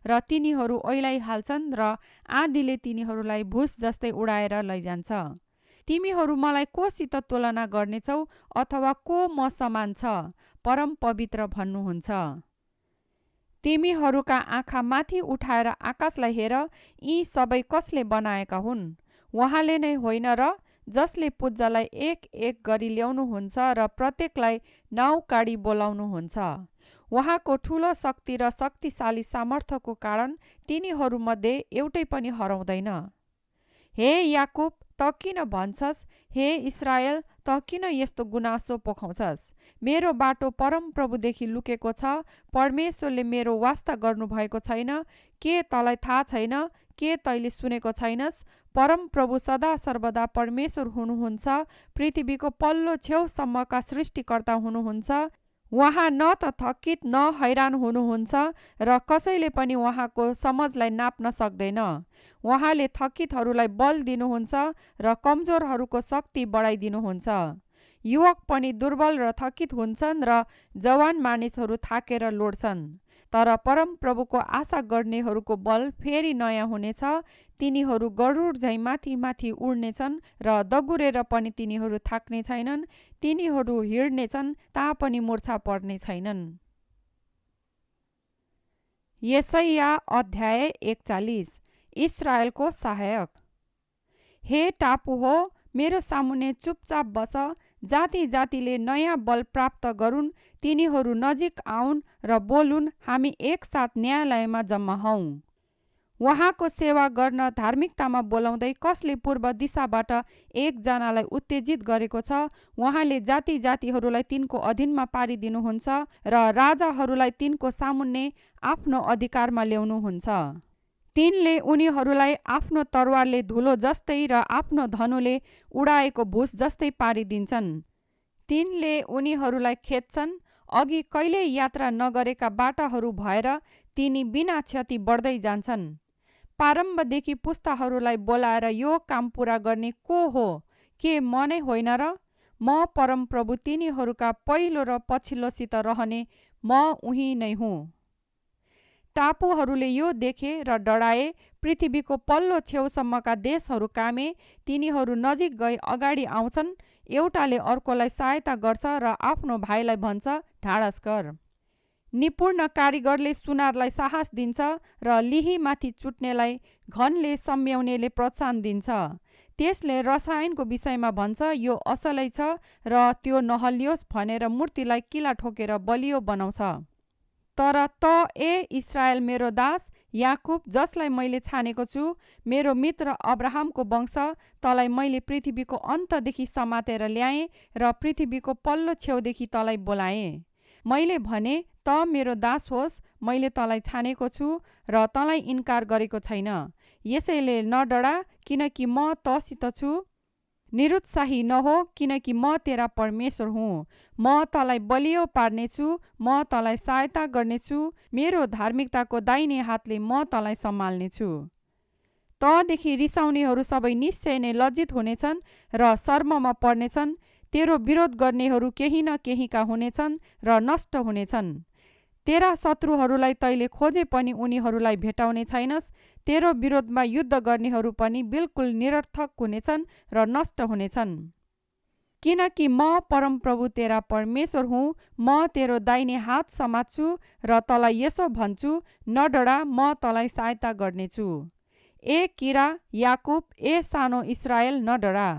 र तिनीहरू ओइलाइहाल्छन् र आँधीले तिनीहरूलाई भुस जस्तै उडाएर लैजान्छ। तिमीहरू मलाई कोसित तुलना गर्नेछौ अथवा को म समान छ? परम पवित्र भन्नुहुन्छ। तिमीहरूका आँखा माथि उठाएर आकाशलाई हेर, यी सबै कसले बनाएका हुन्? उहाँले नै होइन र? जसले पुज्जलाई एक एक गरी ल्याउनुहुन्छ र प्रत्येकलाई नाउँ काढी बोलाउनुहुन्छ। उहाँको ठुलो शक्ति र शक्तिशाली सामर्थ्यको कारण तिनीहरूमध्ये एउटै पनि हराउँदैन। हे याकुब, त किन भन्छस्? हे इस्रायल, त किन यस्तो गुनासो पोखाउँछस्? मेरो बाटो परमप्रभुदेखि लुकेको छ, परमेश्वरले मेरो वास्ता गर्नुभएको छैन। के तँलाई थाहा छैन? के तैँले सुनेको छैनस्? परमप्रभु सदा सर्वदा परमेश्वर हुनुहुन्छ, पृथ्वीको पल्लो छेउसम्मका सृष्टिकर्ता हुनुहुन्छ। उहाँ न त थकित न हैरान हुनुहुन्छ र कसैले पनि उहाँको समझलाई नाप्न सक्दैन। उहाँले थकितहरूलाई बल दिनुहुन्छ र कमजोरहरूको शक्ति बढाइदिनुहुन्छ। युवक पनि दुर्बल र थकित हुन्छन् र जवान मानिसहरू थाकेर लोड्छन्। तर परमप्रभुको आशा गर्नेहरूको बल फेरि नयाँ हुनेछ। तिनीहरू गरुड झैँ माथि माथि उड्नेछन् र दगुरेर पनि तिनीहरू थाक्ने छैनन्। तिनीहरू हिँड्नेछन् तापनि मुर्छा पर्ने छैनन्। यशाया अध्याय 41। इस्राएलको सहायक। हे टापु हो, मेरो सामुन्ने चुपचाप बस। जाति जातिले नयाँ बल प्राप्त गरून्, तिनीहरू नजिक आउन् र बोलुन्, हामी एकसाथ न्यायालयमा जम्मा हौँ। उहाँको सेवा गर्न धार्मिकतामा बोलाउँदै कसले पूर्व दिशाबाट एकजनालाई उत्तेजित गरेको छ। उहाँले जाति जातिहरूलाई तिनको अधीनमा पारिदिनुहुन्छ र राजाहरूलाई तिनको सामुन्ने आफ्नो अधिकारमा ल्याउनुहुन्छ। तिनले उनीहरूलाई आफ्नो तरवारले धुलो जस्तै र आफ्नो धनुले उडाएको भुस जस्तै पारिदिन्छन्। तिनले उनीहरूलाई खेद्छन्, अघि कहिल्यै यात्रा नगरेका बाटाहरू भएर तिनी बिना क्षति बढ्दै जान्छन्। प्रारम्भदेखि पुस्ताहरूलाई बोलाएर यो काम पुरा गर्ने को हो? के म नै होइन र? म परमप्रभु तिनीहरूका पहिलो र पछिल्लोसित रहने म उही नै हुँ। टापुहरूले यो देखे र डराए। पृथ्वीको पल्लो छेउसम्मका देशहरू कामे। तिनीहरू नजिक गई अगाडि आउँछन्। एउटाले अर्कोलाई सहायता गर्छ र आफ्नो भाइलाई भन्छ, ढाडस गर। निपुण कारिगरले सुनारलाई साहस दिन्छ र लिहीमाथि चुट्नेलाई घनले सम्याउनेले प्रोत्साहन दिन्छ। त्यसले रसायनको विषयमा भन्छ, यो असलै छ र त्यो नहलियोस् भनेर मूर्तिलाई किला ठोकेर बलियो बनाउँछ। तर त ए इस्रायल मेरो दास, याकुब जसलाई मैले छानेको छु, मेरो मित्र अब्राहमको वंश, तँलाई मैले पृथ्वीको अन्तदेखि समातेर ल्याएँ र पृथ्वीको पल्लो छेउदेखि तँलाई बोलाएँ। मैले भने, त मेरो दास होस्, मैले तँलाई छानेको छु र तँलाई इन्कार गरेको छैन। यसैले नडरा, किनकि म तँसित छु। निरुत्साही नहो, किनकि म तेरा परमेश्वर हुँ। म तँलाई बलियो पार्नेछु, म तँलाई सहायता गर्नेछु। मेरो धार्मिकताको दाहिने हातले म तँलाई सम्हाल्नेछु। तँदेखि रिसाउनेहरू सबै निश्चय नै लज्जित हुनेछन् र शर्ममा पर्नेछन्। तेरो विरोध गर्नेहरू केही न केहीका हुनेछन् र नष्ट हुनेछन्। तेरा शत्रुहरूलाई तैले खोजे पनि उनीहरूलाई भेटाउने छैनस्। तेरो विरोधमा युद्ध गर्नेहरू पनि बिल्कुल निरर्थक हुनेछन् र नष्ट हुनेछन्। किनकि म परमप्रभु तेरा परमेश्वर हुँ। म तेरो दाहिने हात समात्छु र तँलाई यसो भन्छु, नडरा, म तँलाई सहायता गर्नेछु। ए किरा याकुब, ए सानो इस्रायल, नडरा,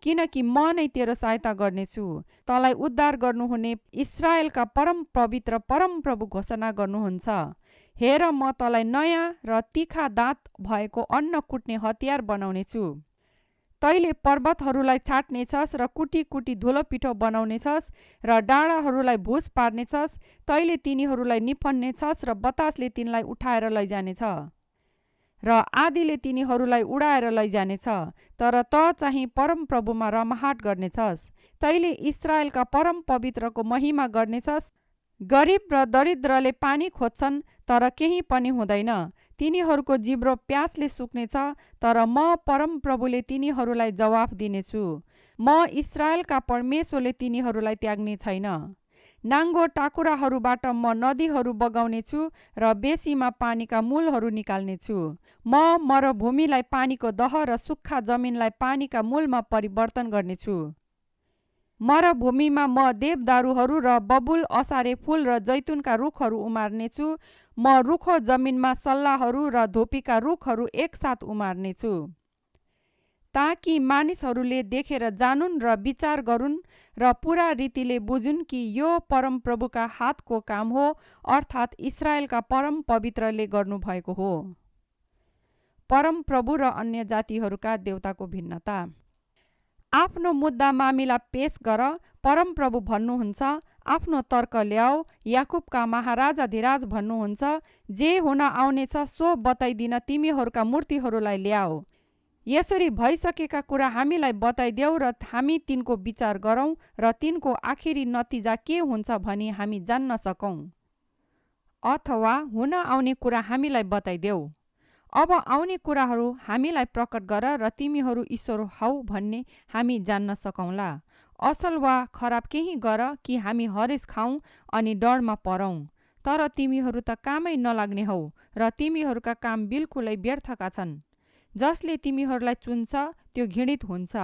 किनकि म नै तेरो सहायता गर्नेछु। तँलाई उद्धार गर्नुहुने इस्रायलका परम पवित्र परमप्रभु घोषणा गर्नुहुन्छ, हेर, म तँलाई नयाँ र तिखा दाँत भएको अन्न कुट्ने हतियार बनाउनेछु। तैले पर्वतहरूलाई छाट्नेछस् र कुटी कुटी धुलो पिठो बनाउनेछस् र डाँडाहरूलाई भुस पार्नेछस्। तैले तिनीहरूलाई निफन्नेछस् र बतासले तिनलाई उठाएर लैजानेछ र आँधीले तिनीहरूलाई उडाएर लैजानेछ। तर त चाहिँ परमप्रभुमा रमाहाट गर्नेछस्। तैले इस्रायलका परम पवित्रको महिमा गर्नेछस्। गरिब र दरिद्रले पानी खोज्छन् तर केही पनि हुँदैन। तिनीहरूको जिब्रो प्यासले सुक्नेछ, तर म परमप्रभुले तिनीहरूलाई जवाफ दिनेछु। म इस्रायलका परमेश्वरले तिनीहरूलाई त्याग्ने छैन। नाङ्गो टाकुराहरूबाट म नदीहरू बगाउनेछु र बेसीमा पानीका मूलहरू निकाल्नेछु। म मरुभूमिलाई पानीको दह र सुक्खा जमिनलाई पानीका मूलमा परिवर्तन गर्नेछु। मरुभूमिमा म देवदारूहरू र बबुल, असारे फुल र जैतुनका रुखहरू उमार्नेछु। म रुखो जमिनमा सल्लाहरू र धोपीका रुखहरू एकसाथ उमार्नेछु, ताकि मानिसहरूले देखेर जानुन् र विचार गरून् र पुरा रीतिले बुझुन् कि यो परमप्रभुका हातको काम हो, अर्थात् इस्रायलका परम पवित्रले गर्नुभएको हो। परमप्रभु र अन्य जातिहरूका देवताको भिन्नता। आफ्नो मुद्दा मामिला पेश गर। परमप्रभु भन्नुहुन्छ, आफ्नो तर्क ल्याऊ। याकुबका महाराजाधिराज भन्नुहुन्छ, जे हुन आउनेछ सो बताइदिन तिमीहरूका मूर्तिहरूलाई ल्याऊ। यसरी भइसकेका कुरा हामीलाई बताइदेऊ र हामी तिनको विचार गरौँ र तिनको आखिरी नतिजा के हुन्छ भनी हामी जान्न सकौँ। अथवा हुन आउने कुरा हामीलाई बताइदेऊ। अब आउने कुराहरू हामीलाई प्रकट गर र तिमीहरू ईश्वर हौ भन्ने हामी जान्न सकौँला। असल वा खराब केही गर कि हामी हरेस खाऊँ अनि डरमा परौँ। तर तिमीहरू त कामै नलाग्ने हौ र तिमीहरूका काम बिल्कुलै व्यर्थका छन्। जसले तिमीहरूलाई चुन्छ त्यो घृणित हुन्छ।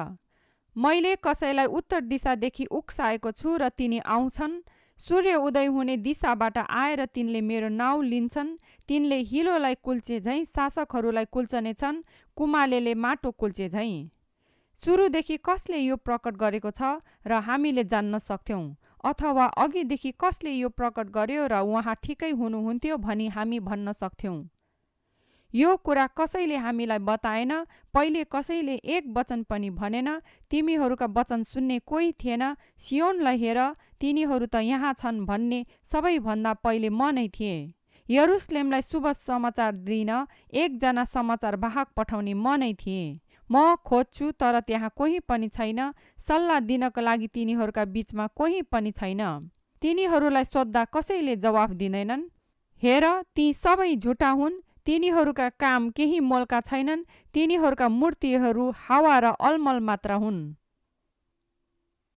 मैले कसैलाई उत्तर दिशादेखि उक्साएको छु र तिनी आउँछन्। सूर्य उदय हुने दिशाबाट आएर तिनले मेरो नाउँ लिन्छन्। तिनले हिलोलाई कुल्चे झैँ शासकहरूलाई कुल्चनेछन्, कुमालेले माटो कुल्चे झैँ। सुरुदेखि कसले यो प्रकट गरेको छ र हामीले जान्न सक्थ्यौँ, अथवा अघिदेखि कसले यो प्रकट गर्यो र उहाँ ठिकै हुनुहुन्थ्यो भनी हामी भन्न सक्थ्यौँ। यो कुरा कसैले हामीलाई बताएन, पहिले कसैले एक वचन पनि भनेन, तिमीहरूका वचन सुन्ने कोही थिएन। सियोनलाई हेर, तिनीहरू त यहाँ छन् भन्ने सबैभन्दा पहिले म नै थिएँ। यरुशलेमलाई शुभ समाचार दिन एकजना समाचार वाहक पठाउने म नै थिएँ। म खोज्छु तर त्यहाँ कोही पनि छैन, सल्लाह दिनका लागि तिनीहरूका बीचमा कोही पनि छैन। तिनीहरूलाई सोद्धा कसैले जवाफ दिँदैनन्। हेर, ती सबै झुटा हुन्, तिनीहरूका काम केही मोलका छैनन्, तिनीहरूका मूर्तिहरू हावा र अलमल मात्र हुन्।